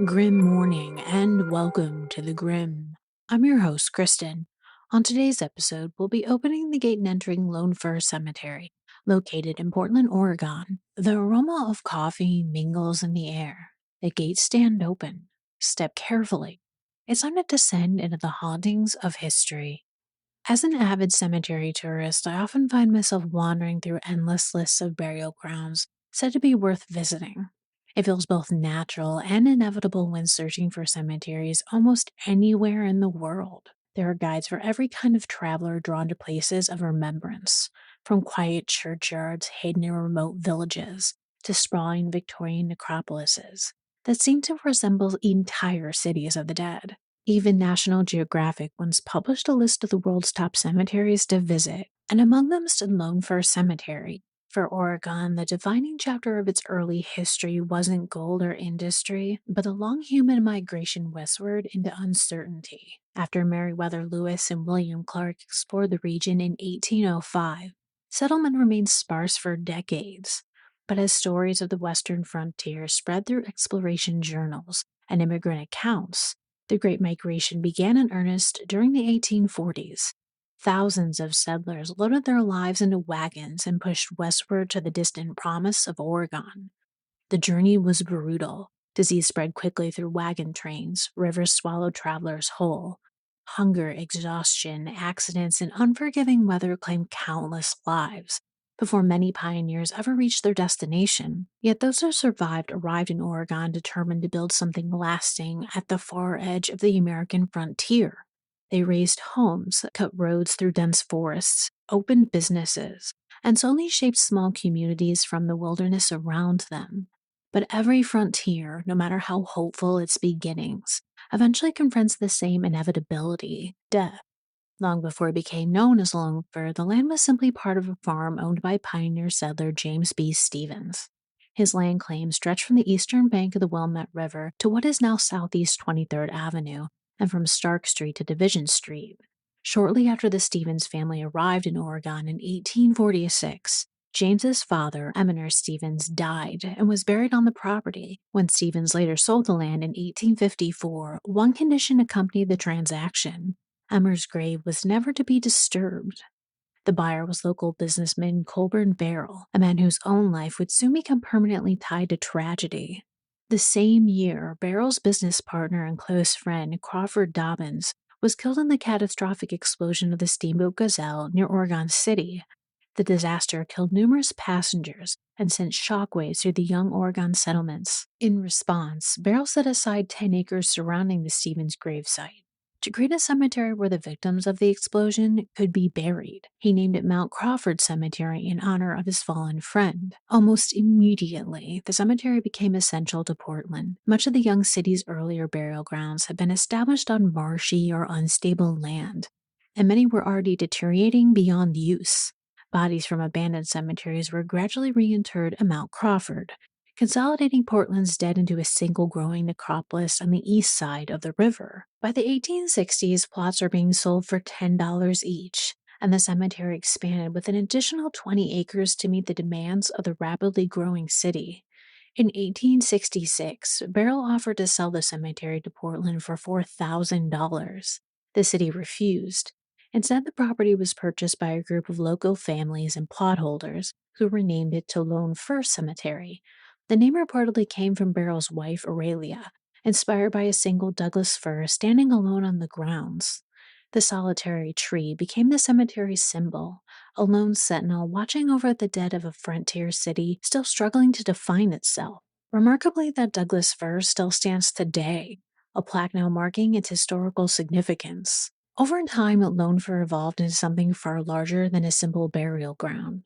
Grim morning and welcome to the Grim. I'm your host, Kristen. On today's episode, we'll be opening the gate and entering Lone Fir Cemetery, located in Portland, Oregon. The aroma of coffee mingles in the air. The gates stand open. Step carefully. It's time to descend into the hauntings of history. As an avid cemetery tourist, I often find myself wandering through endless lists of burial grounds said to be worth visiting. It feels both natural and inevitable when searching for cemeteries almost anywhere in the world. There are guides for every kind of traveler drawn to places of remembrance, from quiet churchyards hidden in remote villages to sprawling Victorian necropolises that seem to resemble entire cities of the dead. Even National Geographic once published a list of the world's top cemeteries to visit, and among them stood Lone Fir Cemetery. For Oregon, the defining chapter of its early history wasn't gold or industry, but a long human migration westward into uncertainty. After Meriwether Lewis and William Clark explored the region in 1805, settlement remained sparse for decades. But as stories of the western frontier spread through exploration journals and immigrant accounts, the Great Migration began in earnest during the 1840s. Thousands of settlers loaded their lives into wagons and pushed westward to the distant promise of Oregon. The journey was brutal. Disease spread quickly through wagon trains, rivers swallowed travelers whole. Hunger, exhaustion, accidents, and unforgiving weather claimed countless lives before many pioneers ever reached their destination. Yet those who survived arrived in Oregon determined to build something lasting at the far edge of the American frontier. They raised homes, cut roads through dense forests, opened businesses, and slowly shaped small communities from the wilderness around them. But every frontier, no matter how hopeful its beginnings, eventually confronts the same inevitability: death. Long before it became known as Lone Fir, the land was simply part of a farm owned by pioneer settler James B. Stevens. His land claims stretched from the eastern bank of the Wilmette River to what is now Southeast 23rd Avenue, and from Stark Street to Division Street. Shortly after the Stevens family arrived in Oregon in 1846, James's father, Eminor Stevens, died and was buried on the property. When Stevens later sold the land in 1854, one condition accompanied the transaction: Emmer's grave was never to be disturbed. The buyer was local businessman Colburn Barrel, a man whose own life would soon become permanently tied to tragedy. The same year, Barrel's business partner and close friend, Crawford Dobbins, was killed in the catastrophic explosion of the Steamboat Gazelle near Oregon City. The disaster killed numerous passengers and sent shockwaves through the young Oregon settlements. In response, Barrel set aside 10 acres surrounding the Stevens gravesite to create a cemetery where the victims of the explosion could be buried. He named it Mount Crawford Cemetery in honor of his fallen friend. Almost immediately, the cemetery became essential to Portland. Much of the young city's earlier burial grounds had been established on marshy or unstable land, and many were already deteriorating beyond use. Bodies from abandoned cemeteries were gradually reinterred at Mount Crawford, consolidating Portland's dead into a single growing necropolis on the east side of the river. By the 1860s, plots were being sold for $10 each, and the cemetery expanded with an additional 20 acres to meet the demands of the rapidly growing city. In 1866, Barrel offered to sell the cemetery to Portland for $4,000. The city refused. Instead, the property was purchased by a group of local families and plot holders who renamed it to Lone Fir Cemetery. The name reportedly came from Barrel's wife, Aurelia, inspired by a single Douglas fir standing alone on the grounds. The solitary tree became the cemetery's symbol, a lone sentinel watching over the dead of a frontier city still struggling to define itself. Remarkably, that Douglas fir still stands today, a plaque now marking its historical significance. Over time, Lone Fir evolved into something far larger than a simple burial ground.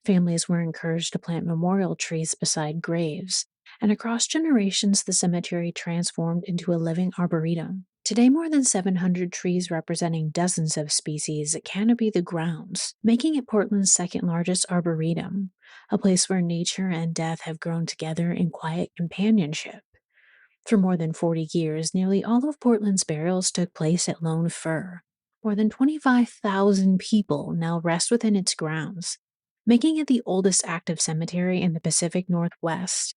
Families were encouraged to plant memorial trees beside graves, and across generations the cemetery transformed into a living arboretum. Today, more than 700 trees representing dozens of species canopy the grounds, making it Portland's second largest arboretum, a place where nature and death have grown together in quiet companionship. For more than 40 years, nearly all of Portland's burials took place at Lone Fir. More than 25,000 people now rest within its grounds, making it the oldest active cemetery in the Pacific Northwest.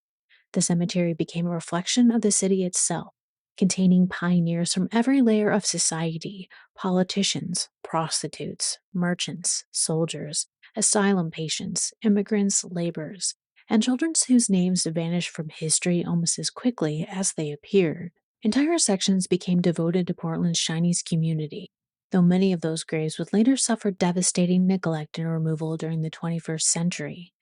The cemetery became a reflection of the city itself, containing pioneers from every layer of society: politicians, prostitutes, merchants, soldiers, asylum patients, immigrants, laborers, and children whose names vanished from history almost as quickly as they appeared. Entire sections became devoted to Portland's Chinese community, though many of those graves would later suffer devastating neglect and removal during the 21st century.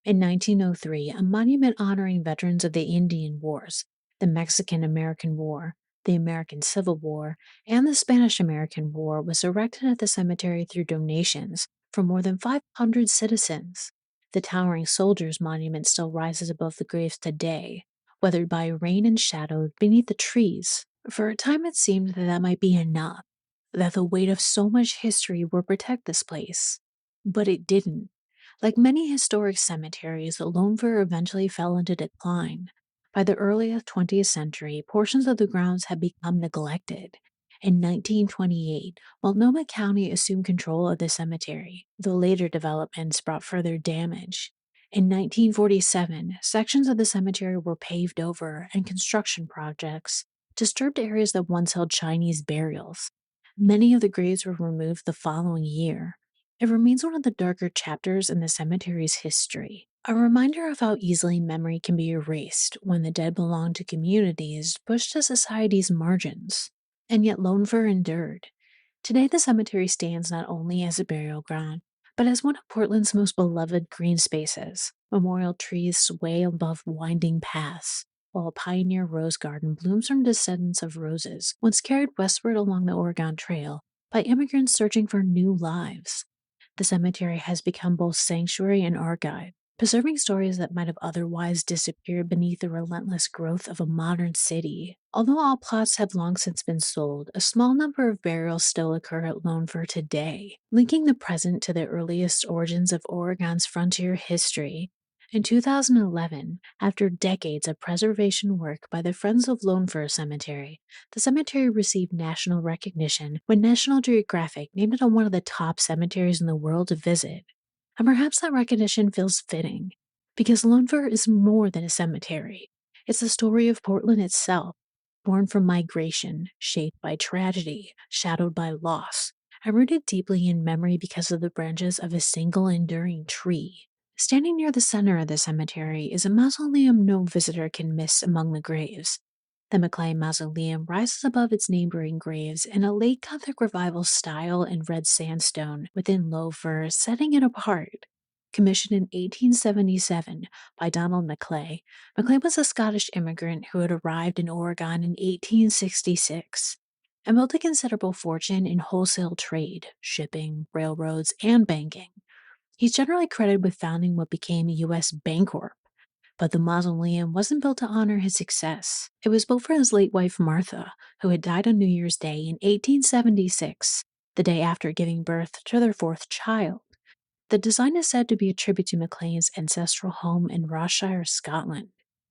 In 1903, a monument honoring veterans of the Indian Wars, the Mexican American War, the American Civil War, and the Spanish American War was erected at the cemetery through donations from more than 500 citizens. The towering soldiers' monument still rises above the graves today, weathered by rain and shadowed beneath the trees. For a time, it seemed that might be enough, that the weight of so much history would protect this place. But it didn't. Like many historic cemeteries, Lone Fir eventually fell into decline. By the early 20th century, portions of the grounds had become neglected. In 1928, Multnomah County assumed control of the cemetery, though later developments brought further damage. In 1947, sections of the cemetery were paved over, and construction projects disturbed areas that once held Chinese burials. Many of the graves were removed the following year. It remains one of the darker chapters in the cemetery's history, a reminder of how easily memory can be erased when the dead belong to communities pushed to society's margins. And yet Lone Fir endured. Today, the cemetery stands not only as a burial ground, but as one of Portland's most beloved green spaces. Memorial trees sway above winding paths, while a pioneer rose garden blooms from descendants of roses once carried westward along the Oregon Trail by immigrants searching for new lives. The cemetery has become both sanctuary and art guide, preserving stories that might have otherwise disappeared beneath the relentless growth of a modern city. Although all plots have long since been sold, a small number of burials still occur at Lone Fir today, linking the present to the earliest origins of Oregon's frontier history. In 2011, after decades of preservation work by the Friends of Lone Fir Cemetery, the cemetery received national recognition when National Geographic named it one of the top cemeteries in the world to visit. And perhaps that recognition feels fitting, because Lone Fir is more than a cemetery. It's the story of Portland itself, born from migration, shaped by tragedy, shadowed by loss, and rooted deeply in memory because of the branches of a single enduring tree. Standing near the center of the cemetery is a mausoleum no visitor can miss among the graves. The McClay Mausoleum rises above its neighboring graves in a late Gothic Revival style in red sandstone within Lone Fir, setting it apart. Commissioned in 1877 by Donald McClay, McClay was a Scottish immigrant who had arrived in Oregon in 1866 and built a considerable fortune in wholesale trade, shipping, railroads, and banking. He's generally credited with founding what became U.S. Bancorp, but the mausoleum wasn't built to honor his success. It was built for his late wife Martha, who had died on New Year's Day in 1876, the day after giving birth to their fourth child. The design is said to be a tribute to McLean's ancestral home in Rossshire, Scotland.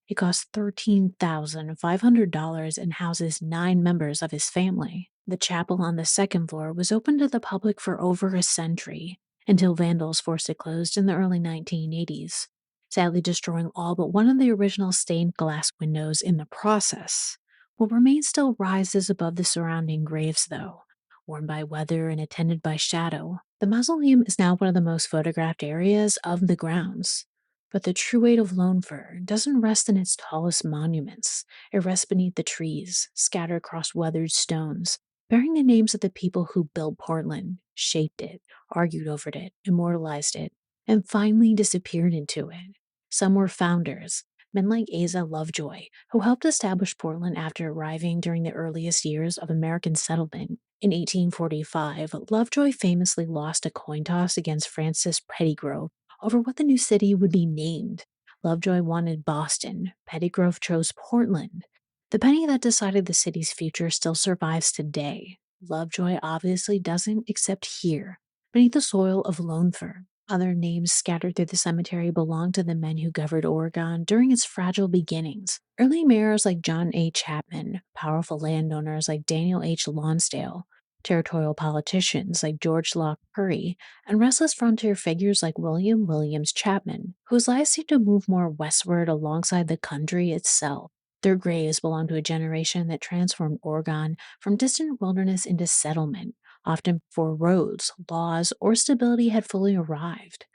It cost $13,500 and houses 9 members of his family. The chapel on the second floor was open to the public for over a century, until vandals forced it closed in the early 1980s, sadly destroying all but one of the original stained glass windows in the process. What remains still rises above the surrounding graves, though, worn by weather and attended by shadow. The mausoleum is now one of the most photographed areas of the grounds. But the true weight of Lone Fir doesn't rest in its tallest monuments. It rests beneath the trees, scattered across weathered stones, bearing the names of the people who built Portland, shaped it, argued over it, immortalized it, and finally disappeared into it. Some were founders, men like Asa Lovejoy, who helped establish Portland after arriving during the earliest years of American settlement. In 1845, Lovejoy famously lost a coin toss against Francis Pettygrove over what the new city would be named. Lovejoy wanted Boston, Pettygrove chose Portland. The penny that decided the city's future still survives today. Lovejoy obviously doesn't, except here, beneath the soil of Lone Fir. Other names scattered through the cemetery belong to the men who governed Oregon during its fragile beginnings. Early mayors like John A. Chapman, powerful landowners like Daniel H. Lonsdale, Territorial politicians like George Locke Curry and restless frontier figures like William Williams Chapman, whose lives seemed to move more westward alongside the country itself. Their graves belong to a generation that transformed Oregon from distant wilderness into settlement, often before roads, laws, or stability had fully arrived.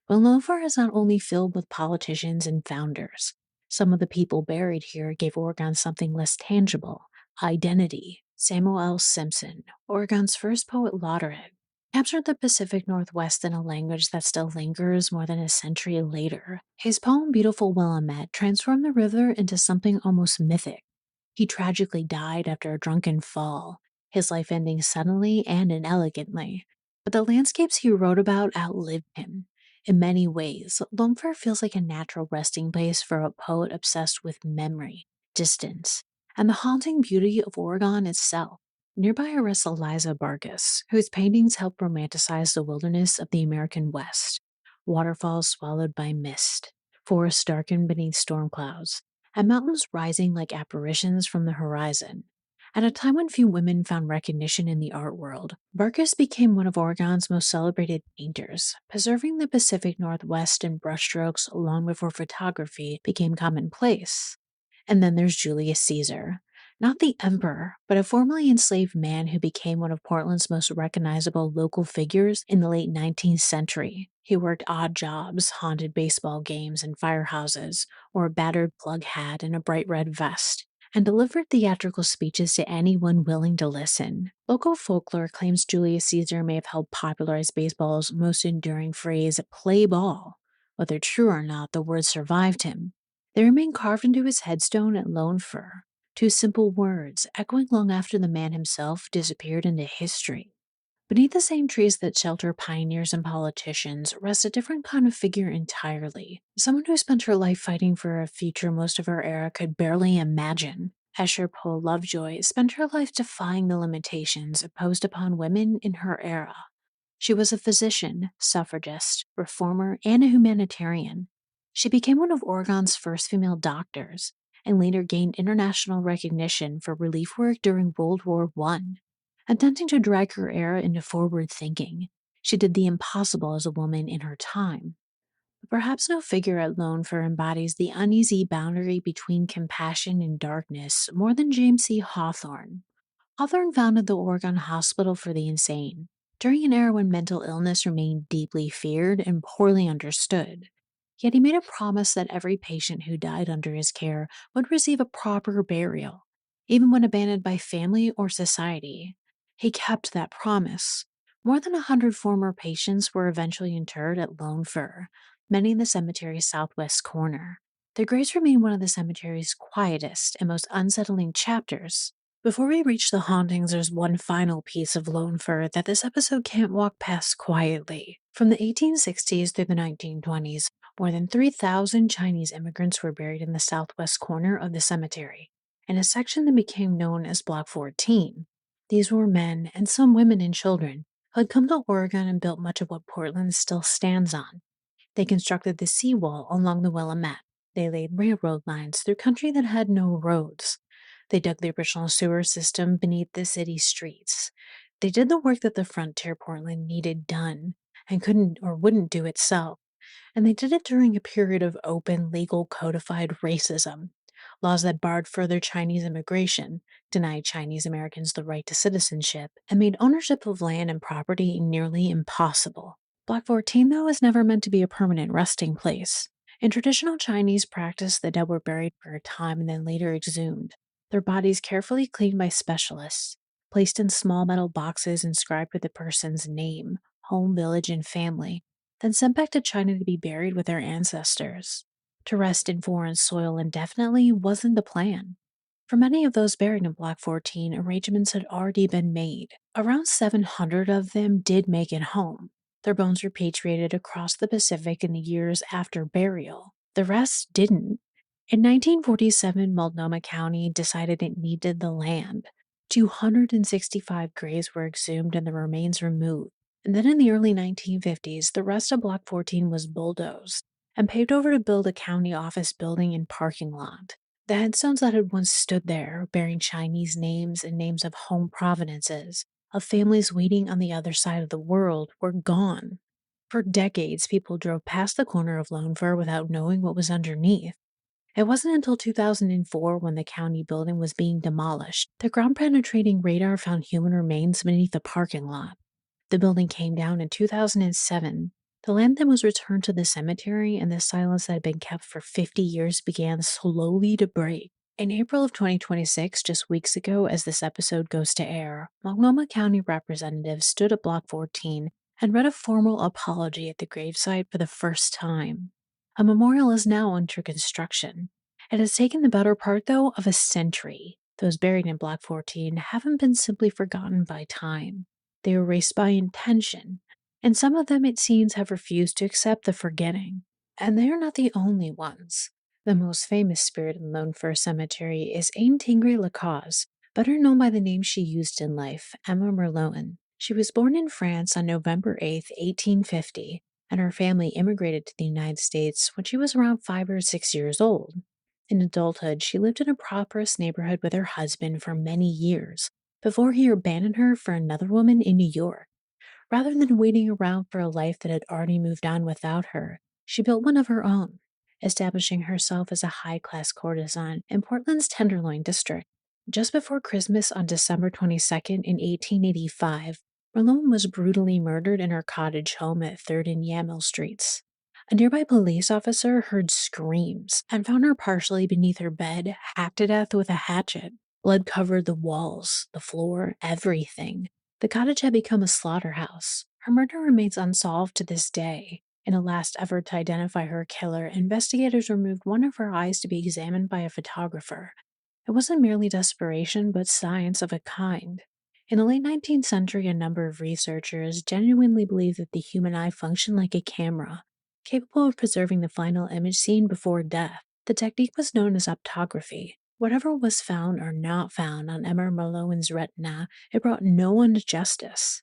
But Lone Fir is not only filled with politicians and founders. Some of the people buried here gave Oregon something less tangible: identity. Samuel L. Simpson, Oregon's first poet laureate, captured the Pacific Northwest in a language that still lingers more than a century later. His poem Beautiful Willamette transformed the river into something almost mythic. He tragically died after a drunken fall, his life ending suddenly and inelegantly. But the landscapes he wrote about outlived him. In many ways, Lone Fir feels like a natural resting place for a poet obsessed with memory, distance, and the haunting beauty of Oregon itself. Nearby rests Eliza Barkus, whose paintings help romanticize the wilderness of the American West. Waterfalls swallowed by mist, forests darkened beneath storm clouds, and mountains rising like apparitions from the horizon. At a time when few women found recognition in the art world, Barkus became one of Oregon's most celebrated painters, preserving the Pacific Northwest in brushstrokes long before photography became commonplace. And then there's Julius Caesar. Not the emperor, but a formerly enslaved man who became one of Portland's most recognizable local figures in the late 19th century. He worked odd jobs, haunted baseball games and firehouses, wore a battered plug hat and a bright red vest, and delivered theatrical speeches to anyone willing to listen. Local folklore claims Julius Caesar may have helped popularize baseball's most enduring phrase, play ball. Whether true or not, the words survived him. They remain carved into his headstone at Lone Fir, two simple words echoing long after the man himself disappeared into history. Beneath the same trees that shelter pioneers and politicians rests a different kind of figure entirely. Someone who spent her life fighting for a future most of her era could barely imagine. Esher Poe Lovejoy spent her life defying the limitations imposed upon women in her era. She was a physician, suffragist, reformer, and a humanitarian. She became one of Oregon's first female doctors, and later gained international recognition for relief work during World War I. Attempting to drag her era into forward thinking, she did the impossible as a woman in her time. But perhaps no figure at Lone Fir embodies the uneasy boundary between compassion and darkness more than James C. Hawthorne. Hawthorne founded the Oregon Hospital for the Insane during an era when mental illness remained deeply feared and poorly understood. Yet he made a promise that every patient who died under his care would receive a proper burial, even when abandoned by family or society. He kept that promise. More than 100 former patients were eventually interred at Lone Fir, many in the cemetery's southwest corner. Their graves remain one of the cemetery's quietest and most unsettling chapters. Before we reach the hauntings, there's one final piece of Lone Fir that this episode can't walk past quietly. From the 1860s through the 1920s, more than 3,000 Chinese immigrants were buried in the southwest corner of the cemetery, in a section that became known as Block 14. These were men, and some women and children, who had come to Oregon and built much of what Portland still stands on. They constructed the seawall along the Willamette. They laid railroad lines through country that had no roads. They dug the original sewer system beneath the city's streets. They did the work that the frontier Portland needed done and couldn't or wouldn't do itself. And they did it during a period of open, legal, codified racism. Laws that barred further Chinese immigration, denied Chinese Americans the right to citizenship, and made ownership of land and property nearly impossible. Block 14, though, is never meant to be a permanent resting place. In traditional Chinese practice, the dead were buried for a time and then later exhumed, their bodies carefully cleaned by specialists, placed in small metal boxes inscribed with the person's name, home, village, and family, then sent back to China to be buried with their ancestors. To rest in foreign soil indefinitely wasn't the plan. For many of those buried in Block 14, arrangements had already been made. Around 700 of them did make it home. Their bones repatriated across the Pacific in the years after burial. The rest didn't. In 1947, Multnomah County decided it needed the land. 265 graves were exhumed and the remains removed. And then in the early 1950s, the rest of Block 14 was bulldozed and paved over to build a county office building and parking lot. The headstones that had once stood there, bearing Chinese names and names of home provenances, of families waiting on the other side of the world were gone. For decades, people drove past the corner of Lone Fir without knowing what was underneath. It wasn't until 2004, when the county building was being demolished, that ground penetrating radar found human remains beneath the parking lot. The building came down in 2007. The land then was returned to the cemetery, and the silence that had been kept for 50 years began slowly to break. In April of 2026, just weeks ago as this episode goes to air, Multnomah County representatives stood at Block 14 and read a formal apology at the gravesite for the first time. A memorial is now under construction. It has taken the better part, though, of a century. Those buried in Block 14 haven't been simply forgotten by time. They were erased by intention, and some of them, it seems, have refused to accept the forgetting. And they are not the only ones. The most famous spirit in Lone Fir Cemetery is Ain Tingray Lacause, better known by the name she used in life, Emma Merlot. She was born in France on November 8, 1850, and her family immigrated to the United States when she was around 5 or 6 years old. In adulthood, she lived in a prosperous neighborhood with her husband for many years, before he abandoned her for another woman in New York. Rather than waiting around for a life that had already moved on without her, she built one of her own, establishing herself as a high-class courtesan in Portland's Tenderloin district. Just before Christmas on December 22nd in 1885, Malone was brutally murdered in her cottage home at 3rd and Yamhill Streets. A nearby police officer heard screams and found her partially beneath her bed, hacked to death with a hatchet. Blood covered the walls, the floor, everything. The cottage had become a slaughterhouse. Her murder remains unsolved to this day. In a last effort to identify her killer, investigators removed one of her eyes to be examined by a photographer. It wasn't merely desperation, but science of a kind. In the late 19th century, a number of researchers genuinely believed that the human eye functioned like a camera, capable of preserving the final image seen before death. The technique was known as optography. Whatever was found or not found on Emma Merlowen's retina, it brought no one to justice.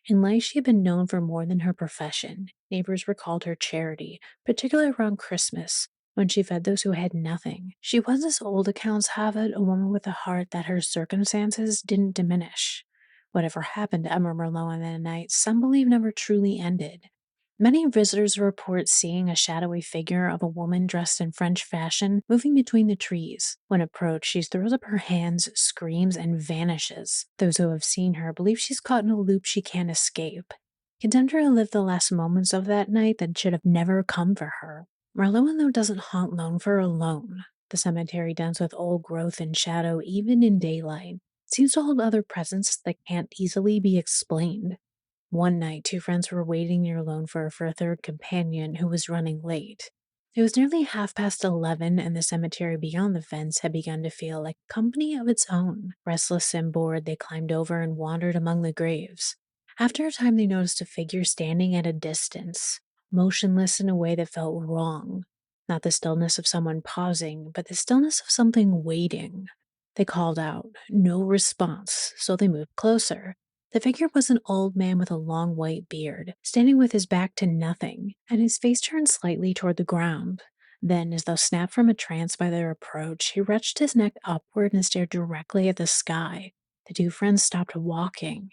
In life, she had been known for more than her profession. Neighbors recalled her charity, particularly around Christmas, when she fed those who had nothing. She was, as old accounts have it, a woman with a heart that her circumstances didn't diminish. Whatever happened to Emma Merlowen that night, some believe never truly ended. Many visitors report seeing a shadowy figure of a woman dressed in French fashion moving between the trees. When approached, she throws up her hands, screams, and vanishes. Those who have seen her believe she's caught in a loop she can't escape. Condemned her to live the last moments of that night that should have never come for her. Merlot, though, doesn't haunt Lone Fir alone. The cemetery, dense with old growth and shadow even in daylight, seems to hold other presence that can't easily be explained. One night, two friends were waiting near Lone Fir for a third companion who was running late. It was nearly 11:30, and the cemetery beyond the fence had begun to feel like a company of its own. Restless and bored, they climbed over and wandered among the graves. After a time, they noticed a figure standing at a distance, motionless in a way that felt wrong. Not the stillness of someone pausing, but the stillness of something waiting. They called out. No response, so they moved closer. The figure was an old man with a long white beard, standing with his back to nothing, and his face turned slightly toward the ground. Then, as though snapped from a trance by their approach, he reached his neck upward and stared directly at the sky. The two friends stopped walking.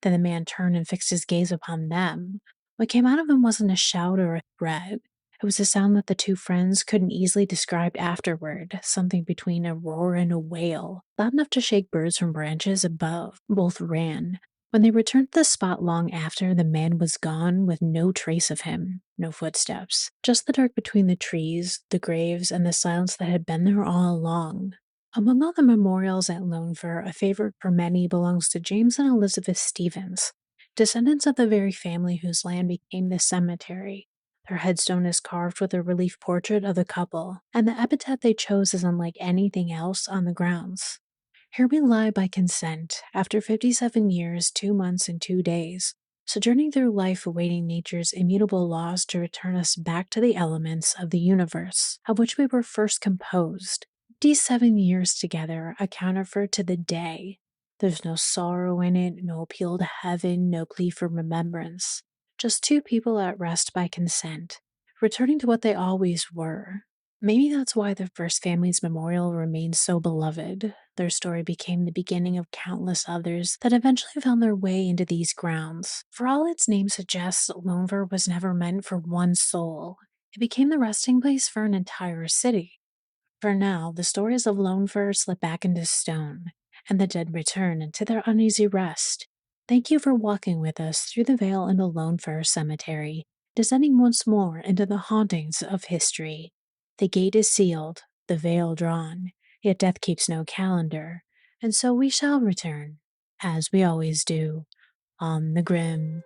Then the man turned and fixed his gaze upon them. What came out of him wasn't a shout or a threat. It was a sound that the two friends couldn't easily describe afterward, something between a roar and a wail, loud enough to shake birds from branches above. Both ran. When they returned to the spot long after, the man was gone with no trace of him, no footsteps, just the dark between the trees, the graves, and the silence that had been there all along. Among all the memorials at Lone Fir, a favorite for many belongs to James and Elizabeth Stevens, descendants of the very family whose land became the cemetery. Their headstone is carved with a relief portrait of the couple, and the epitaph they chose is unlike anything else on the grounds. Here we lie by consent, after 57 years, 2 months, and 2 days, sojourning through life awaiting nature's immutable laws to return us back to the elements of the universe, of which we were first composed. 57 years together, accounted for to the day. There's no sorrow in it, no appeal to heaven, no plea for remembrance. Just two people at rest by consent, returning to what they always were. Maybe that's why the first family's memorial remains so beloved. Their story became the beginning of countless others that eventually found their way into these grounds. For all its name suggests, Lone Fir was never meant for one soul. It became the resting place for an entire city. For now, the stories of Lone Fir slip back into stone, and the dead return into their uneasy rest. Thank you for walking with us through the veil into Lone Fir Cemetery, descending once more into the hauntings of history. The gate is sealed, the veil drawn, yet death keeps no calendar, and so we shall return, as we always do, on the grim.